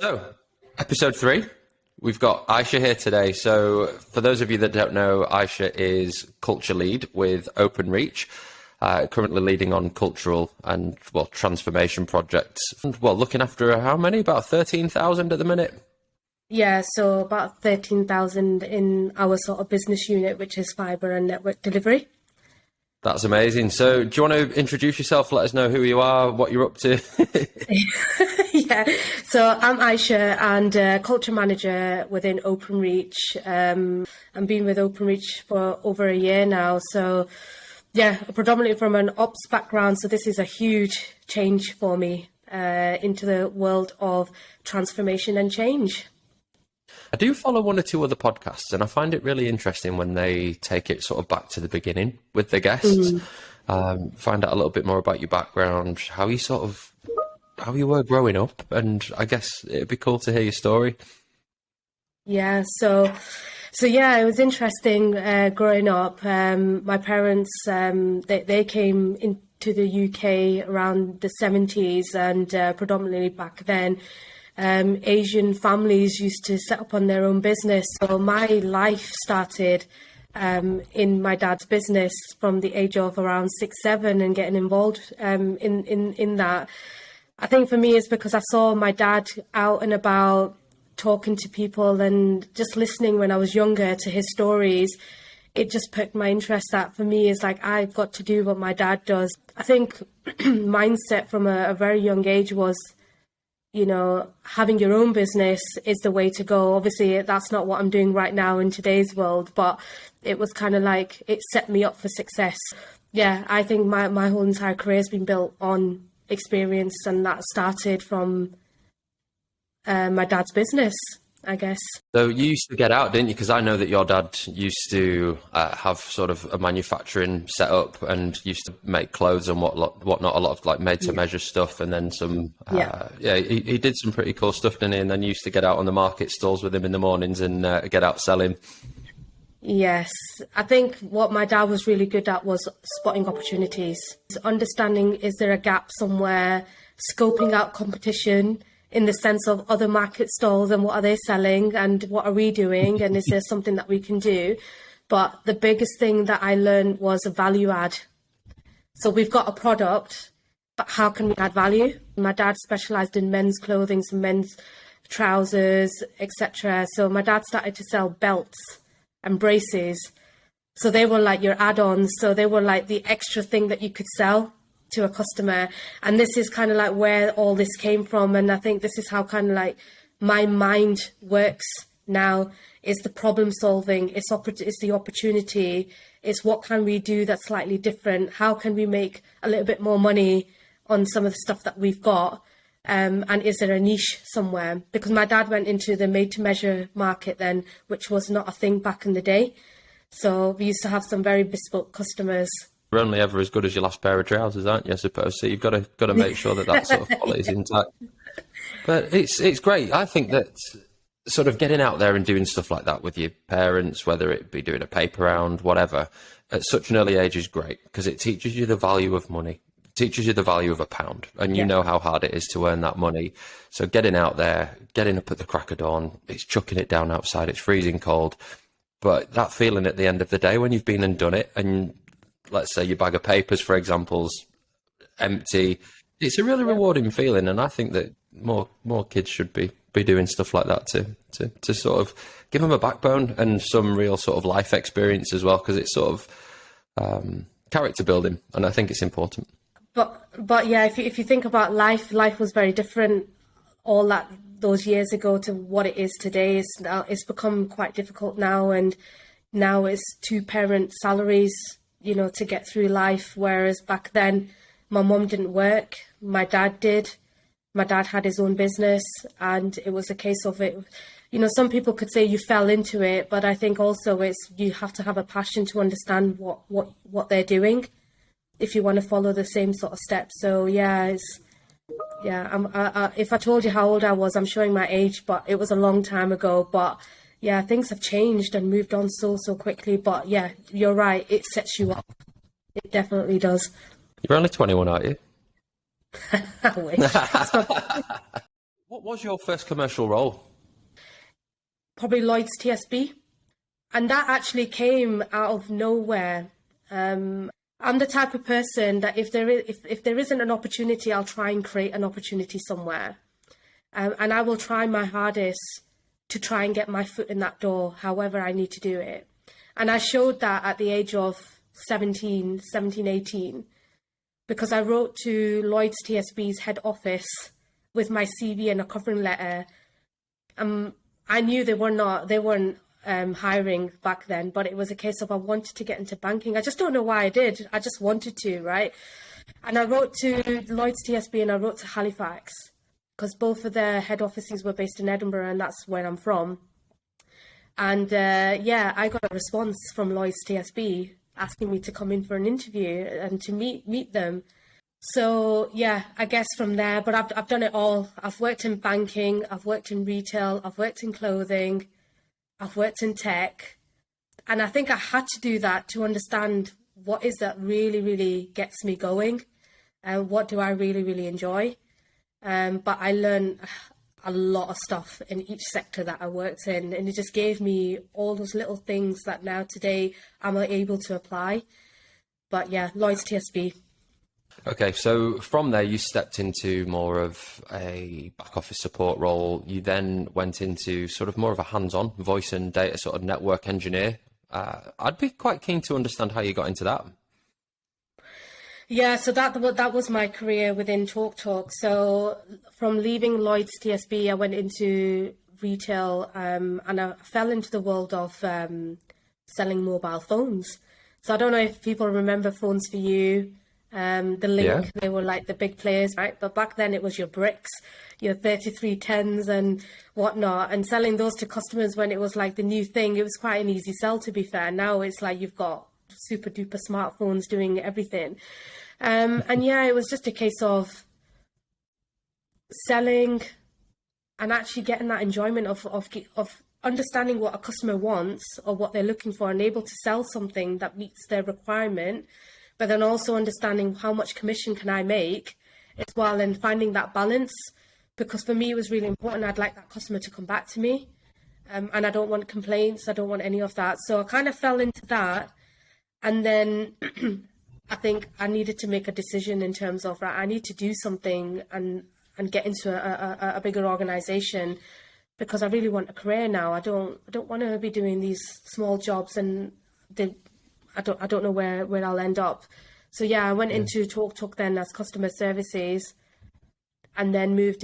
So, episode 3, we've got Aisha here today. So, for those of you that don't know, Aisha is culture lead with Openreach, currently leading on cultural and, transformation projects. And, looking after how many? About 13,000 at the minute? Yeah, so about 13,000 in our sort of business unit, which is fibre and network delivery. That's amazing. So do you want to introduce yourself? Let us know who you are, what you're up to. Yeah, so I'm Aisha and culture manager within Openreach. I've been with Openreach for over a year now. So yeah, predominantly from an ops background. So this is a huge change for me into the world of transformation and change. I do follow one or two other podcasts, and I find it really interesting when they take it sort of back to the beginning with the guests. Find out a little bit more about your background, how you were growing up, and I guess it'd be cool to hear your story. Yeah, so yeah, it was interesting growing up. My parents, they came into the UK around the 70s, and predominantly back then. Asian families used to set up on their own business. So my life started in my dad's business from the age of around 6, 7 and getting involved in that. I think for me it's because I saw my dad out and about talking to people and just listening when I was younger to his stories. It just piqued my interest. That for me is like, I've got to do what my dad does. I think mindset from a very young age was, having your own business is the way to go. Obviously, that's not what I'm doing right now in today's world, but it was kind of like it set me up for success. Yeah, I think my whole entire career has been built on experience, and that started from my dad's business, I guess. So you used to get out, didn't you? Because I know that your dad used to have sort of a manufacturing setup and used to make clothes and whatnot, a lot of like made-to-measure stuff, and then some. He did some pretty cool stuff, didn't he? And then you used to get out on the market stalls with him in the mornings and get out selling. Yes, I think what my dad was really good at was spotting opportunities, understanding is there a gap somewhere, scoping out competition in the sense of other market stalls and what are they selling and what are we doing and is there something that we can do. But the biggest thing that I learned was a value add. So we've got a product, but how can we add value? My dad specialized in men's clothing, some men's trousers, etc. So my dad started to sell belts and braces. So they were like your add-ons. So they were like the extra thing that you could sell to a customer. And this is kind of like where all this came from. And I think this is how kind of like my mind works now, is the problem solving, it's the opportunity, it's what can we do that's slightly different, how can we make a little bit more money on some of the stuff that we've got, and is there a niche somewhere? Because my dad went into the made to measure market then, which was not a thing back in the day. So we used to have some very bespoke customers. You're only ever as good as your last pair of trousers, aren't you, I suppose? So you've got to make sure that sort of quality is intact. But it's great. I think that sort of getting out there and doing stuff like that with your parents, whether it be doing a paper round, whatever, at such an early age is great because it teaches you the value of money, teaches you the value of a pound, and you know how hard it is to earn that money. So getting out there, getting up at the crack of dawn, it's chucking it down outside, it's freezing cold. But that feeling at the end of the day when you've been and done it, and let's say your bag of papers, for example, is empty, it's a really rewarding feeling. And I think that more kids should be doing stuff like that to sort of give them a backbone and some real sort of life experience as well, because it's sort of character building, and I think it's important. But yeah, if you think about life was very different all those years ago to what it is today. It's become quite difficult now, and now it's 2-parent salaries, to get through life, whereas back then my mum didn't work, my dad did. My dad had his own business, and it was a case of it. Some people could say you fell into it, but I think also you have to have a passion to understand what they're doing if you want to follow the same sort of steps. So if I told you how old I was, I'm showing my age, but it was a long time ago. But yeah, things have changed and moved on so quickly. But yeah, you're right, it sets you up. It definitely does. You're only 21, aren't you? I wish. What was your first commercial role? Probably Lloyd's TSB. And that actually came out of nowhere. I'm the type of person that if there isn't an opportunity, I'll try and create an opportunity somewhere. And I will try my hardest to try and get my foot in that door, however I need to do it. And I showed that at the age of 17, 18, because I wrote to Lloyd's TSB's head office with my CV and a covering letter. I knew they weren't hiring back then, but it was a case of I wanted to get into banking. I just don't know why I did. I just wanted to, right? And I wrote to Lloyd's TSB and I wrote to Halifax because both of their head offices were based in Edinburgh and that's where I'm from. And I got a response from Lloyd's TSB asking me to come in for an interview and to meet them. So yeah, I guess from there, but I've done it all. I've worked in banking, I've worked in retail, I've worked in clothing, I've worked in tech. And I think I had to do that to understand what is that really, really gets me going and what do I really, really enjoy. But I learned a lot of stuff in each sector that I worked in, and it just gave me all those little things that now today I'm able to apply. But yeah, Lloyd's TSB. Okay, so from there you stepped into more of a back office support role. You then went into sort of more of a hands-on voice and data sort of network engineer. I'd be quite keen to understand how you got into that. Yeah, so that was my career within TalkTalk. So from leaving Lloyd's TSB, I went into retail and I fell into the world of selling mobile phones. So I don't know if people remember Phones for You, the Link, They were like the big players, right? But back then it was your bricks, your 3310s and whatnot, and selling those to customers when it was like the new thing. It was quite an easy sell, to be fair. Now it's like you've got super duper smartphones doing everything. And yeah, it was just a case of selling and actually getting that enjoyment of understanding what a customer wants or what they're looking for and able to sell something that meets their requirement, but then also understanding how much commission can I make as well and finding that balance. Because for me, it was really important. I'd like that customer to come back to me. And I don't want complaints. I don't want any of that. So I kind of fell into that. And then I think I needed to make a decision in terms of, right, I need to do something and get into a bigger organization because I really want a career now. I don't want to be doing these small jobs and I don't know where I'll end up. So yeah, I went into TalkTalk then as customer services and then moved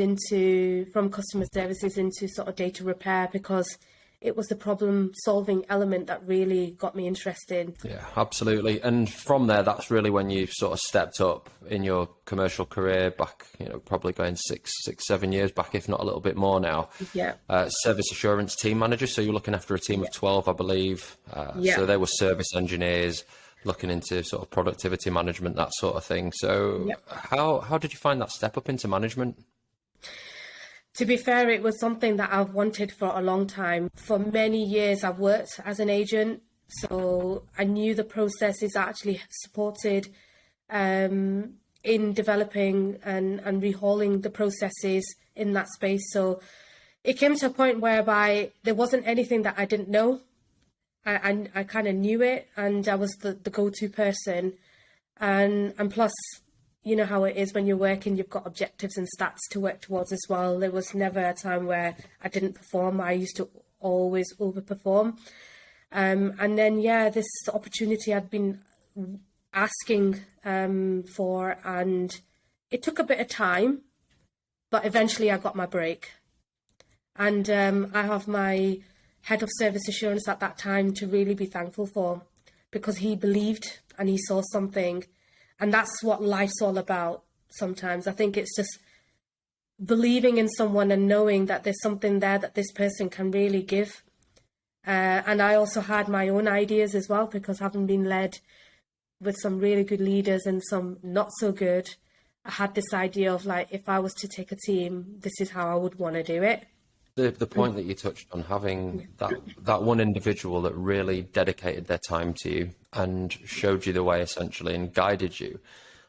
from customer services into sort of data repair because it was the problem-solving element that really got me interested. Yeah, absolutely. And from there, that's really when you sort of stepped up in your commercial career back, probably going 6-7 years back, if not a little bit more now. Yeah. Service assurance team manager. So you're looking after a team of 12, I believe. So they were service engineers looking into sort of productivity management, that sort of thing. So how did you find that step up into management? To be fair, it was something that I've wanted for a long time. For many years, I've worked as an agent, so I knew the process is actually supported in developing and rehauling the processes in that space. So it came to a point whereby there wasn't anything that I didn't know. I kind of knew it, and I was the go-to person. And plus, you know how it is when you're working, you've got objectives and stats to work towards as well. There was never a time where I didn't perform. I used to always overperform. And then, this opportunity I'd been asking for, and it took a bit of time, but eventually I got my break. And I have my head of service assurance at that time to really be thankful for, because he believed and he saw something. And that's what life's all about sometimes. I think it's just believing in someone and knowing that there's something there that this person can really give. And I also had my own ideas as well, because having been led with some really good leaders and some not so good, I had this idea of like, if I was to take a team, this is how I would want to do it. The point that you touched on, having that one individual that really dedicated their time to you and showed you the way essentially and guided you.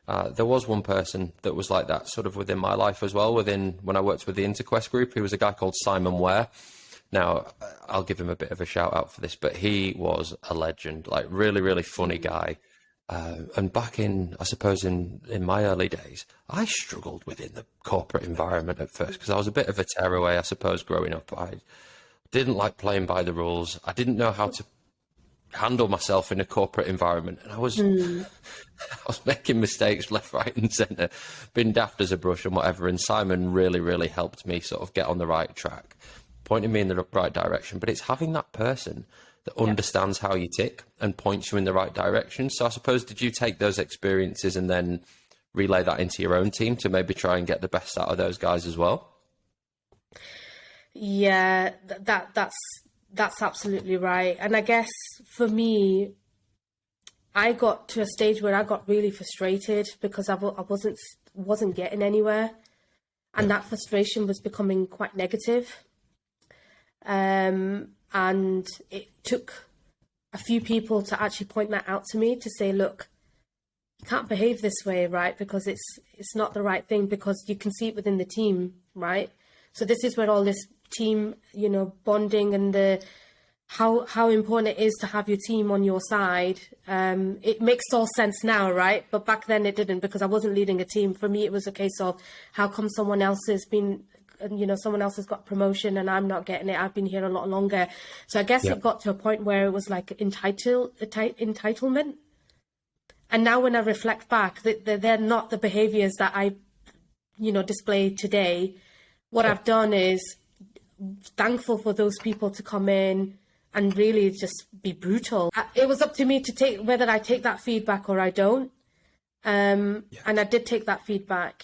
There was one person that was like that sort of within my life as well, when I worked with the Interquest group. He was a guy called Simon Ware. Now, I'll give him a bit of a shout out for this, but he was a legend, like really, really funny guy. And back in, I suppose, in my early days, I struggled within the corporate environment at first because I was a bit of a tearaway, I suppose, growing up. I didn't like playing by the rules. I didn't know how to handle myself in a corporate environment, and I was making mistakes left, right, and centre, been daft as a brush and whatever. And Simon really, really helped me sort of get on the right track, pointing me in the right direction. But it's having that person that understands how you tick and points you in the right direction. So I suppose, did you take those experiences and then relay that into your own team to maybe try and get the best out of those guys as well? Yeah, that's absolutely right. And I guess for me, I got to a stage where I got really frustrated because I wasn't getting anywhere, and that frustration was becoming quite negative. And it took a few people to actually point that out to me, to say, look, you can't behave this way, right? Because it's not the right thing, because you can see it within the team, right? So this is where all this team, bonding and how important it is to have your team on your side. It makes all sense now, right? But back then it didn't, because I wasn't leading a team. For me, it was a case of, how come someone else has got promotion and I'm not getting it? I've been here a lot longer. So I guess it got to a point where it was like entitlement. And now when I reflect back, they're not the behaviors that I, display today. What I've done is thankful for those people to come in and really just be brutal. It was up to me to take whether I take that feedback or I don't. And I did take that feedback.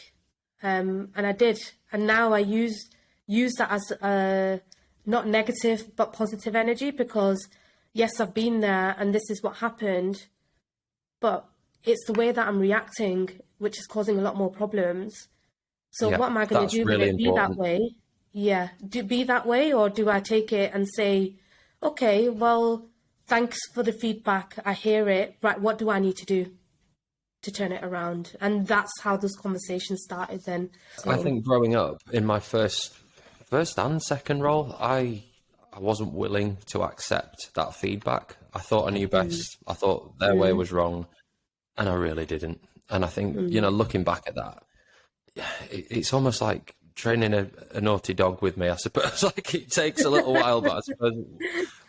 And I did. And now I use that as not negative, but positive energy, because yes, I've been there and this is what happened, but it's the way that I'm reacting, which is causing a lot more problems. So what am I going to do? Really be that way? Yeah. Be that way, or do I take it and say, okay, well, thanks for the feedback. I hear it. Right. What do I need to do to turn it around? And that's how those conversations started then. So, I think growing up in my first and second role, I wasn't willing to accept that feedback. I thought I knew best. I thought their way was wrong, and I really didn't. And I think, looking back at that, it's almost like training a naughty dog with me, I suppose. Like, it takes a little while, but I suppose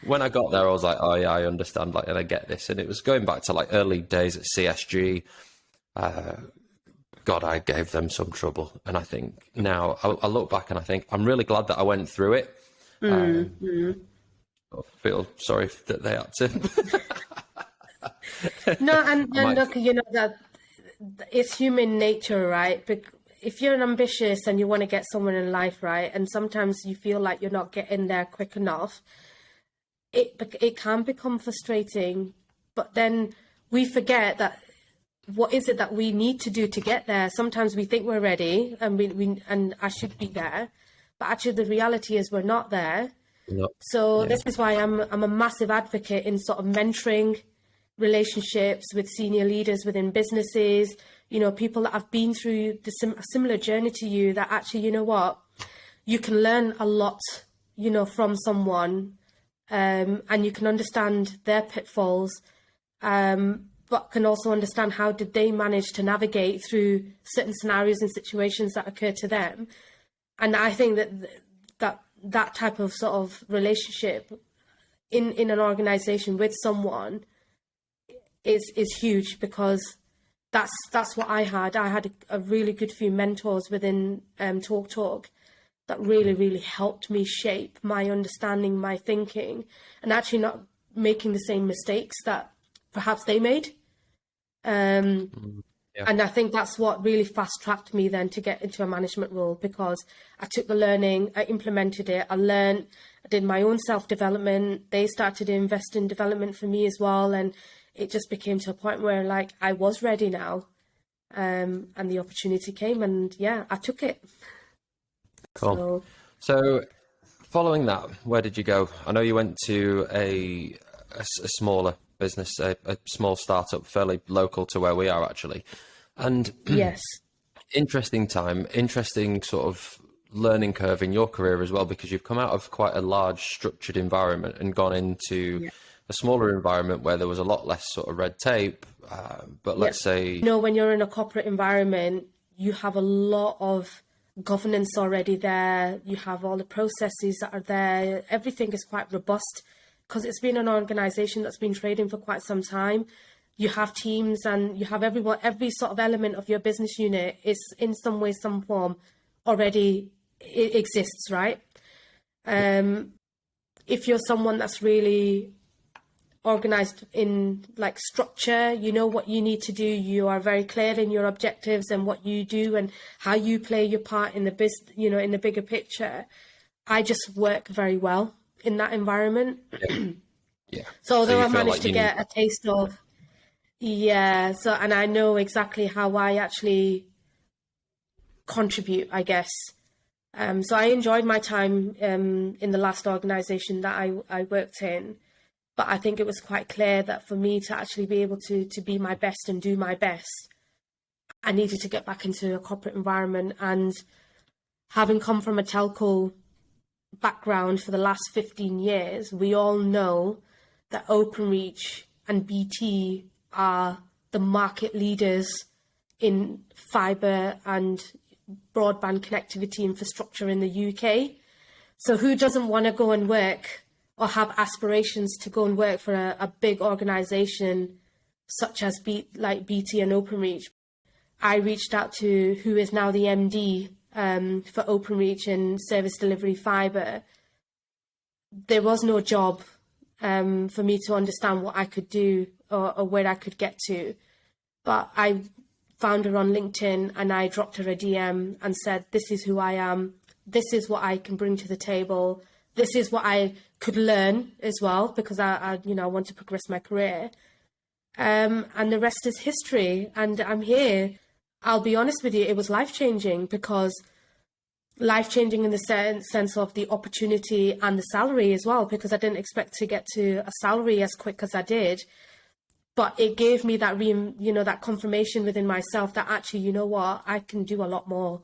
when I got there, I was like, oh yeah, I understand, like, and I get this. And it was going back to like early days at CSG. God, I gave them some trouble. And I think now I look back and I think I'm really glad that I went through it. I feel sorry that they had to. No, and look, that it's human nature, right? If you're ambitious and you want to get someone in life, right, and sometimes you feel like you're not getting there quick enough, it can become frustrating. But then we forget that what is it that we need to do to get there. Sometimes we think we're ready and I should be there, but actually the reality is we're not there. So this is why I'm a massive advocate in sort of mentoring relationships with senior leaders within businesses, people that have been through a similar journey to you, that actually, you can learn a lot, from someone, and you can understand their pitfalls, but can also understand how did they manage to navigate through certain scenarios and situations that occur to them. And I think that type of sort of relationship in an organization with someone is huge, because that's what I had. I had a really good few mentors within Talk that really, really helped me shape my understanding, my thinking, and actually not making the same mistakes that perhaps they made. And I think that's what really fast-tracked me then to get into a management role, because I took the learning, I implemented it, I learned, I did my own self-development. They started to invest in development for me as well, and it just became to a point where like I was ready now, and the opportunity came, and I took it. Cool. So following that, where did you go? I know you went to a smaller business, a small startup, fairly local to where we are actually. And Yes. interesting time, interesting sort of learning curve in your career as well, because you've come out of quite a large structured environment and gone into Yeah. a smaller environment where there was a lot less sort of red tape. But let's say, You know, when you're in a corporate environment, you have a lot of governance already there. You have all the processes that are there. Everything is quite robust because it's been an organization that's been trading for quite some time. You have teams and you have everyone, every sort of element of your business unit is in some way, some form already it exists, right? If you're someone that's really organized in like structure, you know what you need to do, you are very clear in your objectives and what you do and how you play your part in the in the bigger picture. I just work very well in that environment. yeah. So although you I feel managed like to you get a taste of, and I know exactly how I actually contribute, I guess. So I enjoyed my time in the last organization that I worked in. But I think it was quite clear that for me to actually be able to be my best and do my best, I needed to get back into a corporate environment. And having come from a telco background for the last 15 years, we all know that Openreach and BT are the market leaders in fibre and broadband connectivity infrastructure in the UK. So who doesn't want to go and work or have aspirations to go and work for a big organisation such as BT and Openreach? I reached out to who is now the MD for Openreach and Service Delivery Fibre. There was no job for me to understand what I could do or where I could get to. But I found her on LinkedIn and I dropped her a DM and said, this is who I am. This is what I can bring to the table. This is what I could learn as well, because I want to progress my career. And the rest is history. And I'm here. I'll be honest with you, it was life-changing, because life-changing in the sense of the opportunity and the salary as well, because I didn't expect to get to a salary as quick as I did. But it gave me that, that confirmation within myself that actually, you know what, I can do a lot more.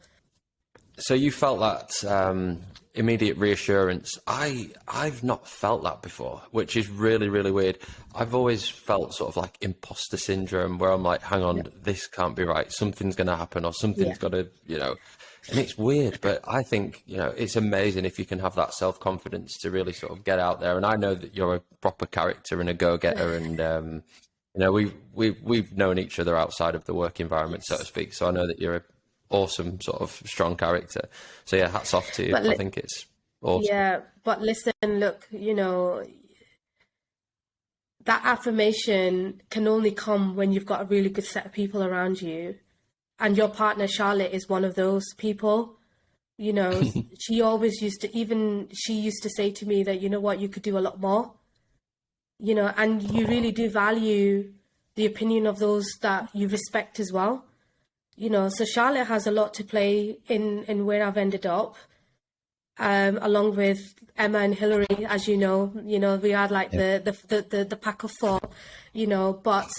So you felt that immediate reassurance. I've not felt that before, which is really, really weird. I've always felt sort of like imposter syndrome, where I'm like, hang on, this can't be right. Something's going to happen, or something's got to, and it's weird. But I think, it's amazing if you can have that self-confidence to really sort of get out there. And I know that you're a proper character and a go-getter, and, we've known each other outside of the work environment, so to speak. So I know that you're a awesome sort of strong character. So yeah, hats off to you. I think it's awesome. Yeah, but listen, look, that affirmation can only come when you've got a really good set of people around you. And your partner, Charlotte, is one of those people. She always used to say to me that, you know what, you could do a lot more. And you really do value the opinion of those that you respect as well. So Charlotte has a lot to play in where I've ended up, along with Emma and Hillary, as you know, we are like the pack of four, but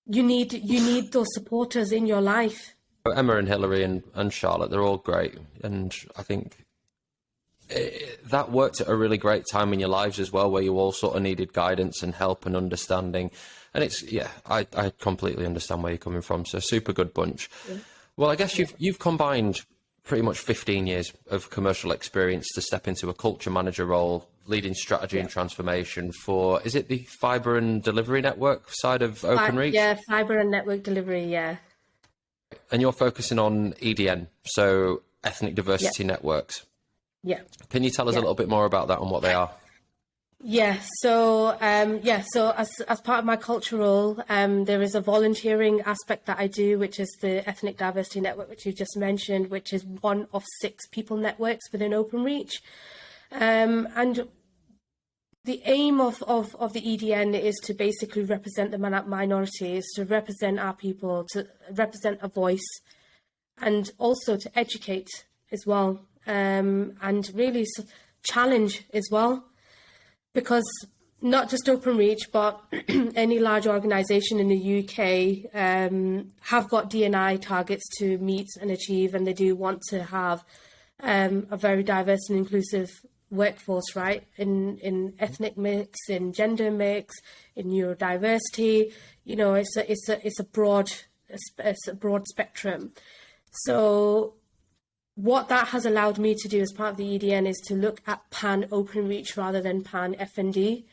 you need those supporters in your life. Emma and Hillary and Charlotte, they're all great. And I think that worked at a really great time in your lives as well, where you all sort of needed guidance and help and understanding. And I completely understand where you're coming from. So super good bunch. Yeah. Well, I guess you've combined pretty much 15 years of commercial experience to step into a culture manager role, leading strategy and transformation for, is it the fibre and delivery network side of Openreach? Yeah, fibre and network delivery, yeah. And you're focusing on EDN, so ethnic diversity networks. Yeah. Can you tell us a little bit more about that and what they are? Yeah, so as part of my cultural, there is a volunteering aspect that I do, which is the Ethnic Diversity Network, which you just mentioned, which is one of 6 people networks within Openreach. And the aim of the EDN is to basically represent the minorities, to represent our people, to represent a voice, and also to educate as well, and really challenge as well. Because, not just Openreach, but any large organisation in the UK have got D&I targets to meet and achieve, and they do want to have a very diverse and inclusive workforce, right? In ethnic mix, in gender mix, in neurodiversity. You know, it's a broad spectrum. So what that has allowed me to do as part of the EDN is to look at pan Openreach rather than pan F&D.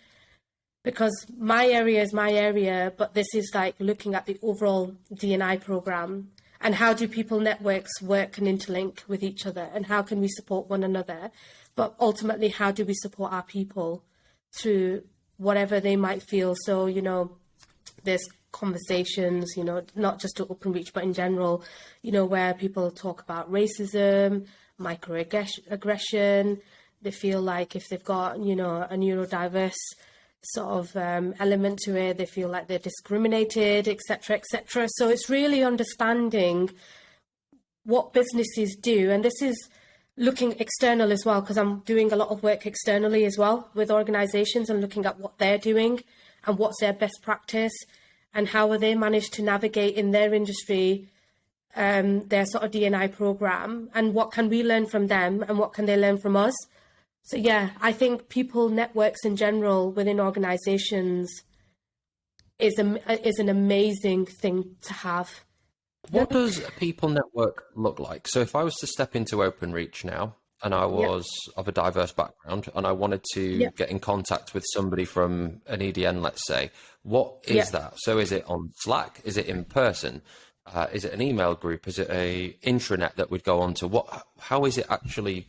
Because my area is my area, but this is like looking at the overall D&I program and how do people networks work and interlink with each other, and how can we support one another, but ultimately how do we support our people through whatever they might feel. So, you know, there's conversations, you know, not just to Openreach, but in general, you know, where people talk about racism, microaggression. They feel like if they've got, you know, a neurodiverse sort of element to it, they feel like they're discriminated, etc., etc. So it's really understanding what businesses do, and this is looking external as well, because I'm doing a lot of work externally as well with organizations and looking at what they're doing and what's their best practice and how have they managed to navigate in their industry their sort of D&I program, and what can we learn from them and what can they learn from us. So yeah, I think people networks in general within organizations is an amazing thing to have. What does a people network look like? So if I was to step into Openreach now and I was of a diverse background and I wanted to get in contact with somebody from an EDN, let's say, what is that? So is it on Slack? Is it in person? Is it an email group? Is it a intranet that would go on to how is it actually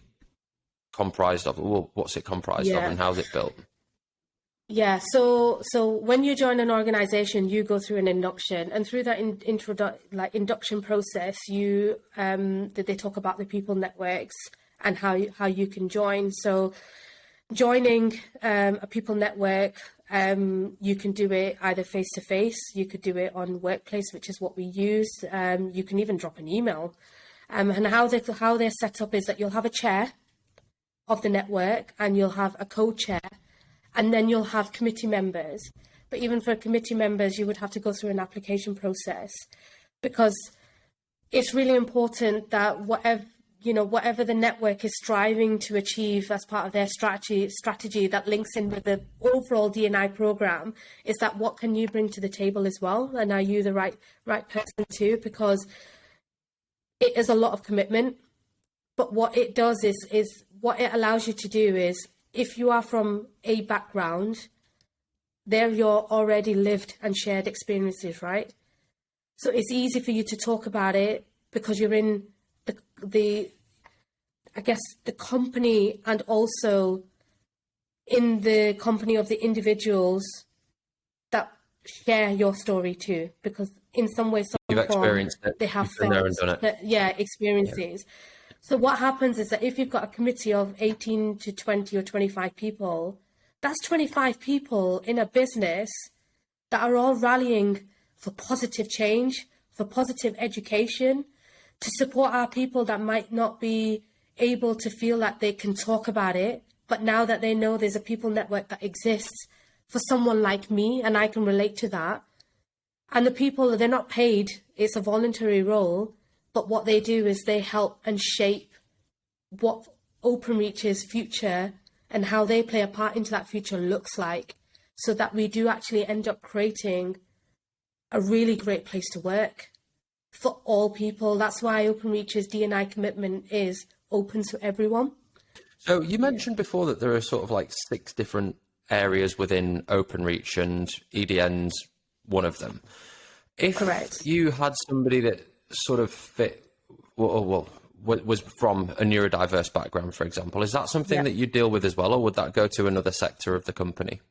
comprised of? Well, what's it comprised of and how's it built? Yeah, so when you join an organization, you go through an induction, and through that induction process, you they talk about the people networks and how you can join. So joining a people network, you can do it either face to face, you could do it on Workplace, which is what we use. You can even drop an email, and how they're set up is that you'll have a chair of the network and you'll have a co-chair, and then you'll have committee members. But even for committee members, you would have to go through an application process, because it's really important that whatever the network is striving to achieve as part of their strategy that links in with the overall D&I program, is that what can you bring to the table as well, and are you the right person too? Because it is a lot of commitment, but what it does is what it allows you to do is, if you are from a background, they're your already lived and shared experiences, right? So it's easy for you to talk about it because you're in the company, and also in the company of the individuals that share your story too, because in some way, some form, they have felt experiences. Yeah. So what happens is that if you've got a committee of 18 to 20 or 25 people, that's 25 people in a business that are all rallying for positive change, for positive education, to support our people that might not be able to feel like they can talk about it. But now that they know there's a people network that exists for someone like me, and I can relate to that. And the people, they're not paid, it's a voluntary role. But what they do is they help and shape what Openreach's future and how they play a part into that future looks like, so that we do actually end up creating a really great place to work for all people. That's why Openreach's D&I commitment is open to everyone. So you mentioned before that there are sort of like 6 different areas within Openreach, and EDN's one of them. If Correct. You had somebody that sort of fit, was from a neurodiverse background, for example, is that something that you deal with as well, or would that go to another sector of the company?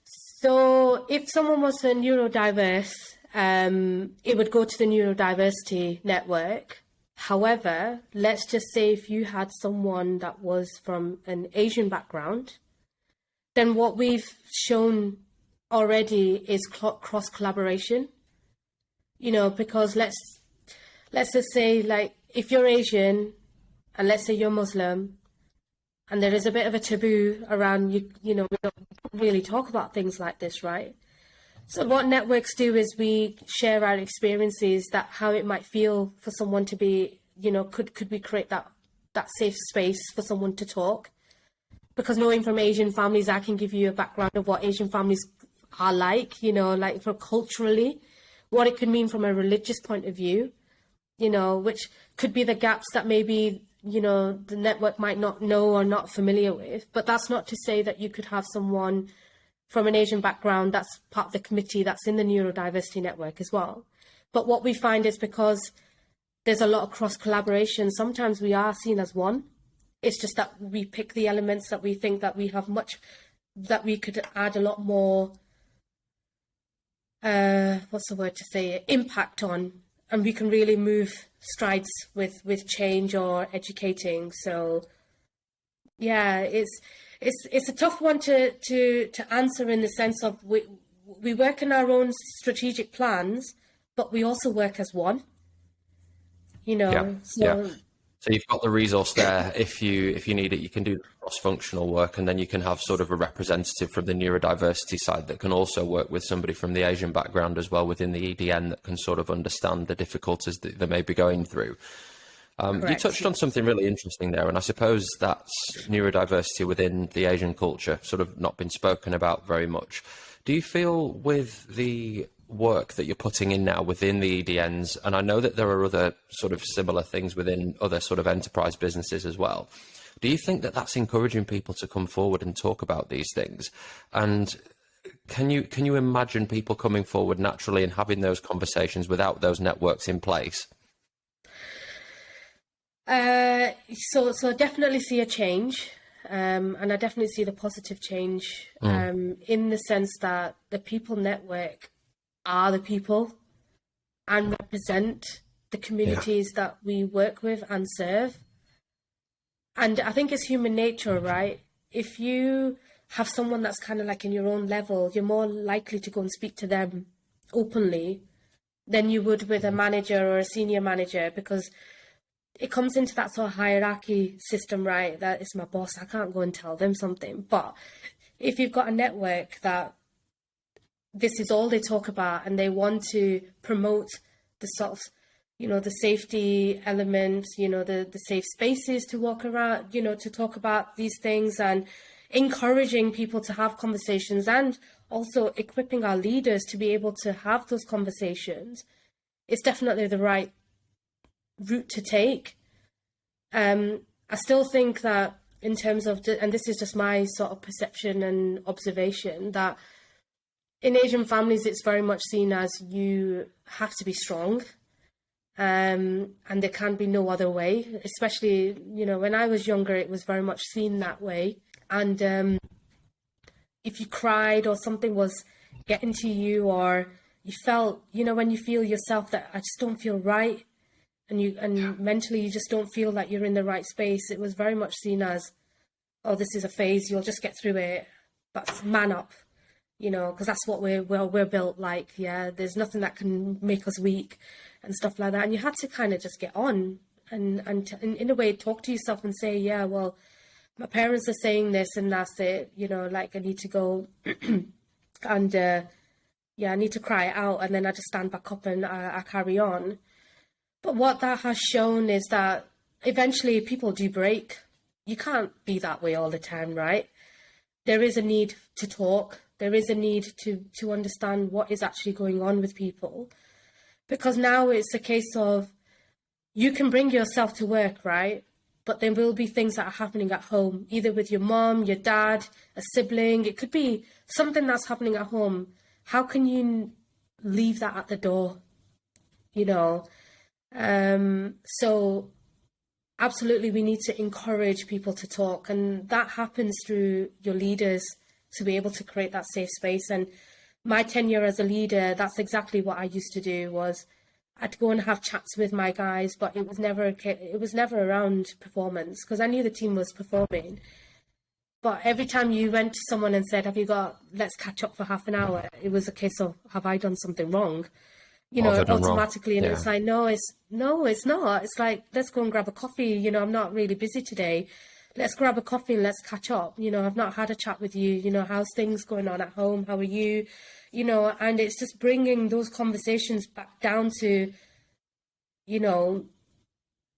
So if someone was a neurodiverse, it would go to the neurodiversity network. However, let's just say if you had someone that was from an Asian background, then what we've shown already is cross collaboration. You know, because let's just say, like, if you're Asian and let's say you're Muslim, And there is a bit of a taboo around, we don't really talk about things like this, right? So what networks do is we share our experiences, that how it might feel for someone to be, could we create that safe space for someone to talk? Because knowing from Asian families, I can give you a background of what Asian families are like, like for culturally, what it could mean from a religious point of view, which could be the gaps that maybe, the network might not know or not familiar with. But that's not to say that you could have someone from an Asian background that's part of the committee that's in the neurodiversity network as well. But what we find is because there's a lot of cross collaboration, sometimes we are seen as one. It's just that we pick the elements that we think that we have that we could add a lot more, impact on, and we can really move strides with change or educating. So yeah, it's a tough one to answer, in the sense of we work in our own strategic plans, but we also work as one. So you've got the resource there. If you need it, you can do cross-functional work, and then you can have sort of a representative from the neurodiversity side that can also work with somebody from the Asian background as well within the EDN, that can sort of understand the difficulties that they may be going through. You touched on something really interesting there, and I suppose that's neurodiversity within the Asian culture, sort of not been spoken about very much. Do you feel with the work that you're putting in now within the EDNs, and I know that there are other sort of similar things within other sort of enterprise businesses as well, do you think that that's encouraging people to come forward and talk about these things? And can you imagine people coming forward naturally and having those conversations without those networks in place? So I definitely see a change, and I definitely see the positive change, in the sense that the People Network are the people and represent the communities that we work with and serve. And I think it's human nature, right? If you have someone that's kind of like in your own level, you're more likely to go and speak to them openly than you would with a manager or a senior manager, because it comes into that sort of hierarchy system, right? That it's my boss, I can't go and tell them something. But if you've got a network that this is all they talk about, and they want to promote the sort of, the safety element, the safe spaces to walk around, to talk about these things, and encouraging people to have conversations, and also equipping our leaders to be able to have those conversations, it's definitely the right route to take. I still think that in terms of, and this is just my sort of perception and observation, that in Asian families, it's very much seen as you have to be strong, and there can be no other way. Especially, when I was younger, it was very much seen that way. And if you cried or something was getting to you, or you felt, when you feel yourself that I just don't feel right, and mentally you just don't feel like you're in the right space, it was very much seen as, oh, this is a phase, you'll just get through it, but man up. Because that's what we're built like. Yeah, there's nothing that can make us weak and stuff like that. And you had to kind of just get on and in a way talk to yourself and say, yeah, well, my parents are saying this and that's it. Like I need to go and I need to cry it out, and then I just stand back up and I carry on. But what that has shown is that eventually people do break. You can't be that way all the time, right? There is a need to talk. There is a need to understand what is actually going on with people. Because now it's a case of, you can bring yourself to work, right? But there will be things that are happening at home, either with your mom, your dad, a sibling. It could be something that's happening at home. How can you leave that at the door? So absolutely, we need to encourage people to talk, and that happens through your leaders to be able to create that safe space. And my tenure as a leader, that's exactly what I used to do. Was I'd go and have chats with my guys, but it was never around performance, because I knew the team was performing. But every time you went to someone and said, let's catch up for half an hour, it was a case of, have I done something wrong? Automatically. And it's like, no, it's not. It's like, let's go and grab a coffee. I'm not really busy today. let's grab a coffee and let's catch up. I've not had a chat with you. How's things going on at home? How are you? And it's just bringing those conversations back down to,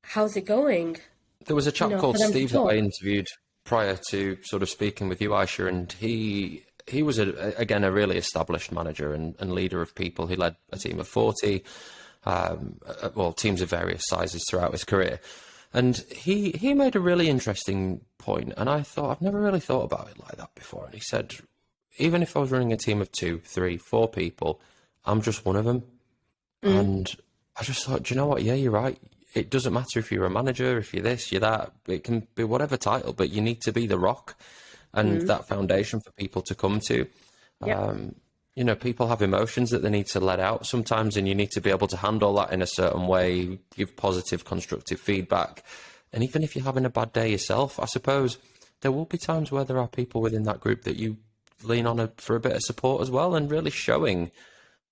how's it going? There was a chap called Steve that I interviewed prior to sort of speaking with you, Aisha, and he was, again, a really established manager and leader of people. He led a team of 40, teams of various sizes throughout his career. And he made a really interesting point, and I thought, I've never really thought about it like that before. And he said, even if I was running a team of 2, 3, 4 people, I'm just one of them. And I just thought, do you know what? Yeah, you're right. It doesn't matter if you're a manager, if you're this, you're that. It can be whatever title, but you need to be the rock and that foundation for people to come to. Yep. People have emotions that they need to let out sometimes, and you need to be able to handle that in a certain way, give positive, constructive feedback. And even if you're having a bad day yourself, I suppose there will be times where there are people within that group that you lean on for a bit of support as well, and really showing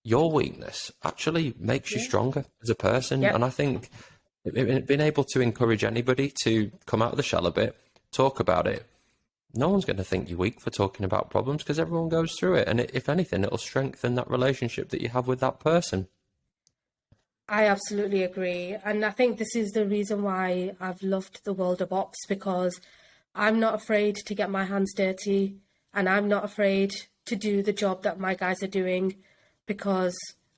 your weakness actually makes you stronger as a person. Yep. And I think being able to encourage anybody to come out of the shell a bit, talk about it, no one's going to think you're weak for talking about problems, because everyone goes through it. And if anything, it'll strengthen that relationship that you have with that person. I absolutely agree. And I think this is the reason why I've loved the world of ops, because I'm not afraid to get my hands dirty, and I'm not afraid to do the job that my guys are doing, because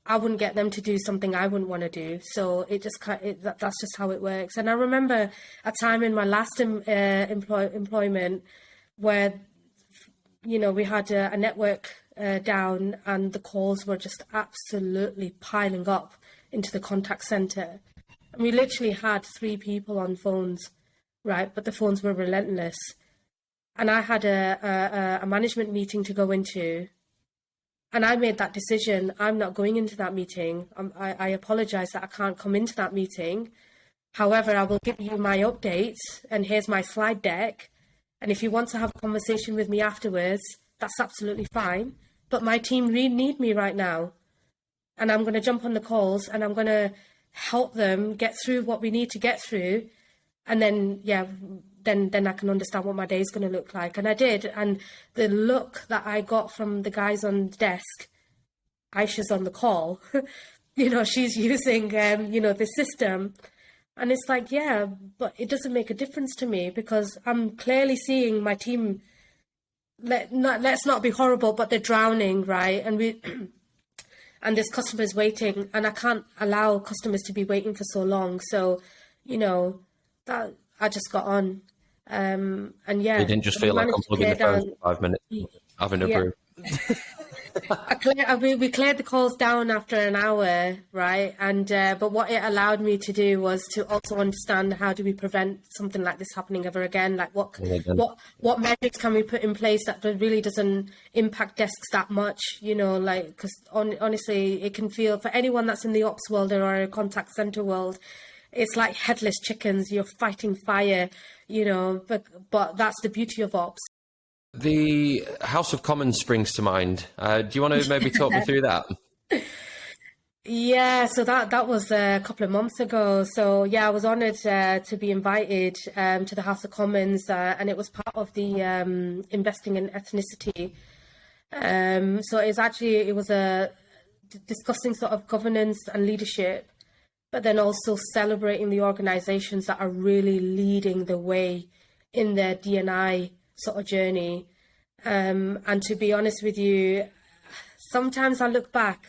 I wouldn't get them to do something I wouldn't want to do. So that's just how it works. And I remember a time in my last employment where, we had a network down, and the calls were just absolutely piling up into the contact center. And we literally had 3 people on phones, right? But the phones were relentless. And I had a management meeting to go into, and I made that decision. I'm not going into that meeting. I apologize that I can't come into that meeting. However, I will give you my updates, and here's my slide deck. And if you want to have a conversation with me afterwards, that's absolutely fine. But my team really need me right now. And I'm going to jump on the calls, and I'm going to help them get through what we need to get through. And then, then I can understand what my day is going to look like. And I did. And the look that I got from the guys on the desk, Aisha's on the call, she's using, the system. And it's like, yeah, but it doesn't make a difference to me, because I'm clearly seeing my team, let's not be horrible, but they're drowning, right? And and there's customers waiting, and I can't allow customers to be waiting for so long. So, that I just got on. And yeah. You didn't just feel like I'm plugging the phone for 5 minutes, having a brew. We cleared the calls down after an hour, right? And but what it allowed me to do was to also understand, how do we prevent something like this happening ever again? Like what measures can we put in place that really doesn't impact desks that much? Because honestly, it can feel, for anyone that's in the ops world or a contact center world, it's like headless chickens. You're fighting fire, but that's the beauty of ops. The House of Commons springs to mind. Do you want to maybe talk me through that? Yeah, so that was a couple of months ago. So yeah, I was honoured to be invited to the House of Commons, and it was part of the Investing in Ethnicity. So it was discussing sort of governance and leadership, but then also celebrating the organisations that are really leading the way in their D&I sort of journey. And to be honest with you, sometimes I look back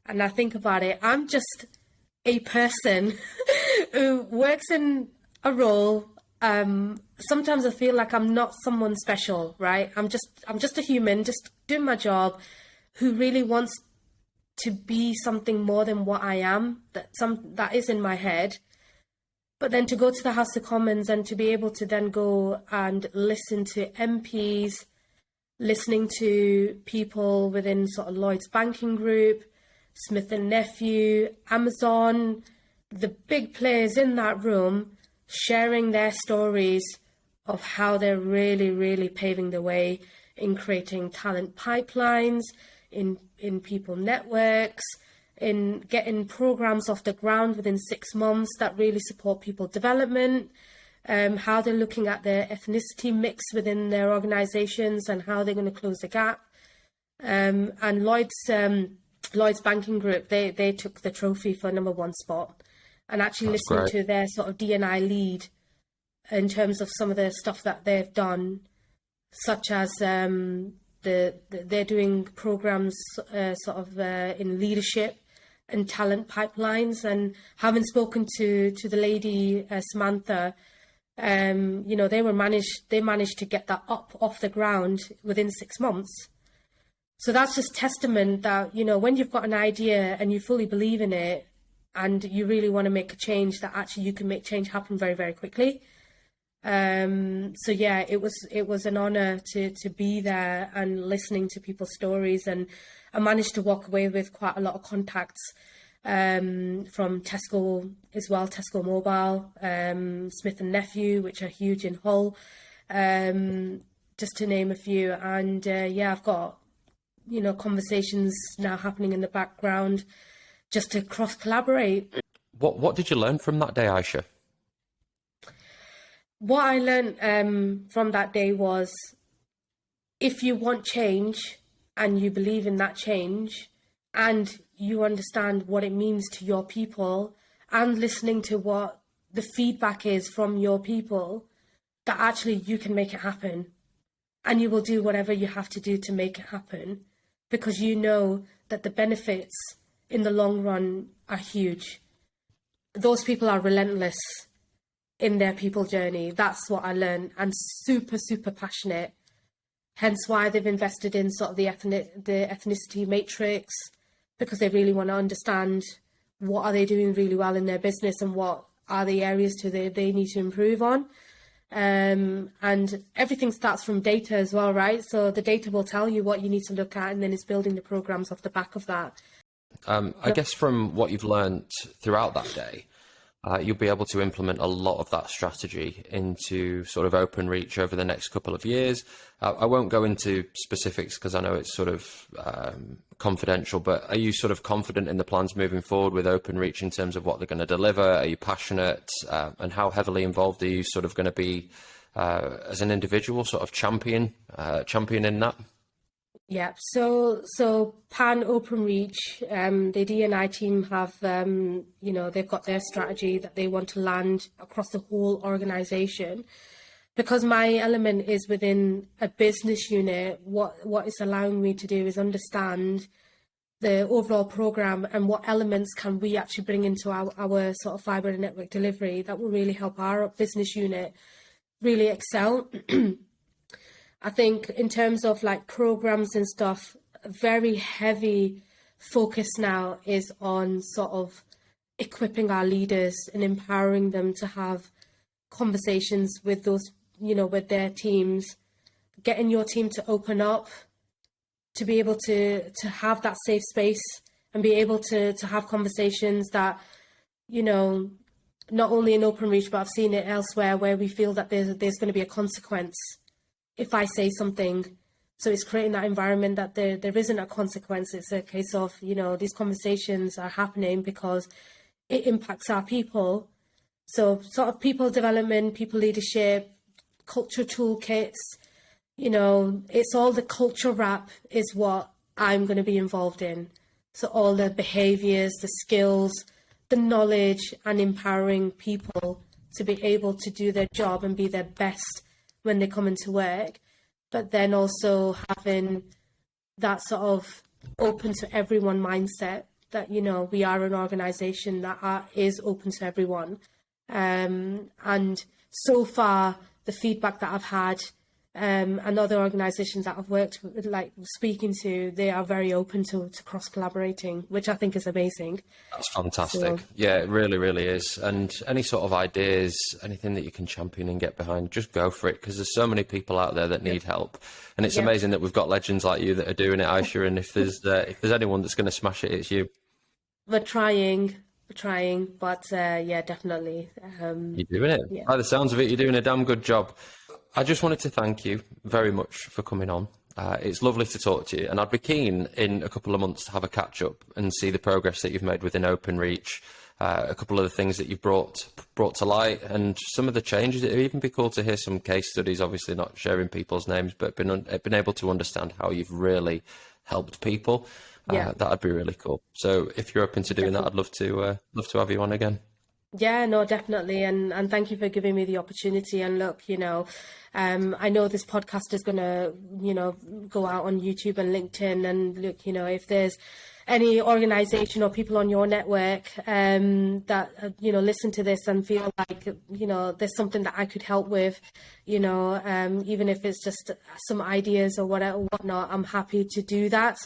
and I think about it. I'm just a person who works in a role. Sometimes I feel like I'm not someone special, right? I'm just a human, just doing my job, who really wants to be something more than what I am, that is in my head. But then to go to the House of Commons and to be able to then go and listen to MPs, listening to people within sort of Lloyd's Banking Group, Smith & Nephew, Amazon, the big players in that room, sharing their stories of how they're really, really paving the way in creating talent pipelines, in people networks, in getting programs off the ground within 6 months that really support people development, how they're looking at their ethnicity mix within their organisations and how they're going to close the gap. And Lloyd's Banking Group, they took the trophy for #1 spot, and actually That's listening great. to their sort of D&I lead in terms of some of the stuff that they've done, such as they're doing programs in leadership and talent pipelines. And having spoken to the lady Samantha, they managed to get that up off the ground within 6 months. So that's just testament that, when you've got an idea and you fully believe in it and you really want to make a change, that actually you can make change happen very, very quickly. So yeah, it was an honor to be there and listening to people's stories, and I managed to walk away with quite a lot of contacts from Tesco as well, Tesco Mobile, Smith and Nephew, which are huge in Hull, just to name a few. And I've got conversations now happening in the background just to cross collaborate. What did you learn from that day, Aisha? What I learned from that day was, if you want change and you believe in that change and you understand what it means to your people and listening to what the feedback is from your people, that actually you can make it happen, and you will do whatever you have to do to make it happen, because you know that the benefits in the long run are huge. Those people are relentless in their people journey. That's what I learned, and super, super passionate. Hence why they've invested in sort of the ethnicity matrix, because they really want to understand what are they doing really well in their business and what are the areas they need to improve on. And everything starts from data as well, right? So the data will tell you what you need to look at, and then it's building the programs off the back of that. I guess from what you've learned throughout that day, you'll be able to implement a lot of that strategy into sort of Openreach over the next couple of years. I won't go into specifics because I know it's sort of confidential, but are you sort of confident in the plans moving forward with Openreach in terms of what they're going to deliver? Are you passionate? And how heavily involved are you sort of going to be as an individual, sort of championing that? Yeah, so Pan Openreach, the D&I team have, they've got their strategy that they want to land across the whole organisation. Because my element is within a business unit, what it's allowing me to do is understand the overall programme and what elements can we actually bring into our sort of fibre network delivery that will really help our business unit really excel. I think in terms of like programs and stuff, a very heavy focus now is on sort of equipping our leaders and empowering them to have conversations with those, with their teams, getting your team to open up, to be able to have that safe space and be able to have conversations that, not only in Openreach, but I've seen it elsewhere where we feel that there's going to be a consequence if I say something. So it's creating that environment that there isn't a consequence. It's a case of, these conversations are happening because it impacts our people. So sort of people development, people leadership, culture toolkits, it's all the culture wrap is what I'm going to be involved in. So all the behaviours, the skills, the knowledge, and empowering people to be able to do their job and be their best when they come into work, but then also having that sort of open to everyone mindset that, we are an organisation that is open to everyone. And so far, the feedback that I've had and other organisations that I've worked with, like speaking to, they are very open to cross-collaborating, which I think is amazing. That's fantastic. So, yeah, it really, really is. And any sort of ideas, anything that you can champion and get behind, just go for it, because there's so many people out there that need help. And it's amazing that we've got legends like you that are doing it, Aisha, and if there's anyone that's going to smash it, it's you. We're trying, but definitely. You're doing it. Yeah. By the sounds of it, you're doing a damn good job. I just wanted to thank you very much for coming on. It's lovely to talk to you, and I'd be keen in a couple of months to have a catch up and see the progress that you've made within Openreach, a couple of the things that you've brought to light, and some of the changes. It would even be cool to hear some case studies, obviously not sharing people's names, but been able to understand how you've really helped people. That'd be really cool. So if you're open to doing that, I'd love to have you on again. Yeah, no, definitely. And thank you for giving me the opportunity. And look, I know this podcast is going to, go out on YouTube and LinkedIn. And look, if there's any organization or people on your network that, listen to this and feel like, there's something that I could help with, even if it's just some ideas or whatnot, I'm happy to do that.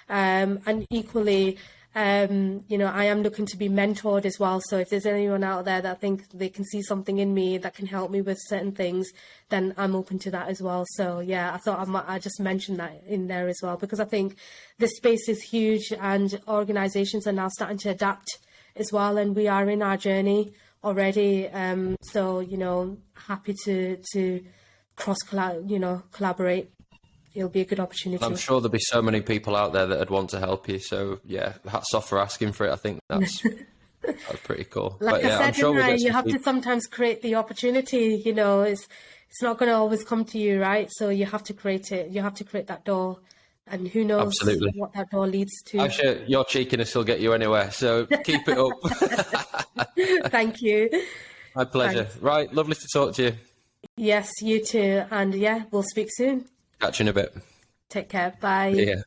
And equally, I am looking to be mentored as well. So if there's anyone out there that think they can see something in me that can help me with certain things, then I'm open to that as well. So yeah, I thought I just mentioned that in there as well, because I think this space is huge and organizations are now starting to adapt as well. And we are in our journey already. So, happy to collaborate. It'll be a good opportunity. I'm sure there'll be so many people out there that'd want to help you. So yeah, hats off for asking for it. I think that's pretty cool. Like I said, you have to sometimes create the opportunity. It's not going to always come to you, right? So you have to create it. You have to create that door, and who knows what that door leads to. Aisha, your cheekiness will get you anywhere. So keep it up. Thank you. My pleasure. Thanks. Right, lovely to talk to you. Yes, you too. And yeah, we'll speak soon. Catch you in a bit. Take care. Bye. Yeah.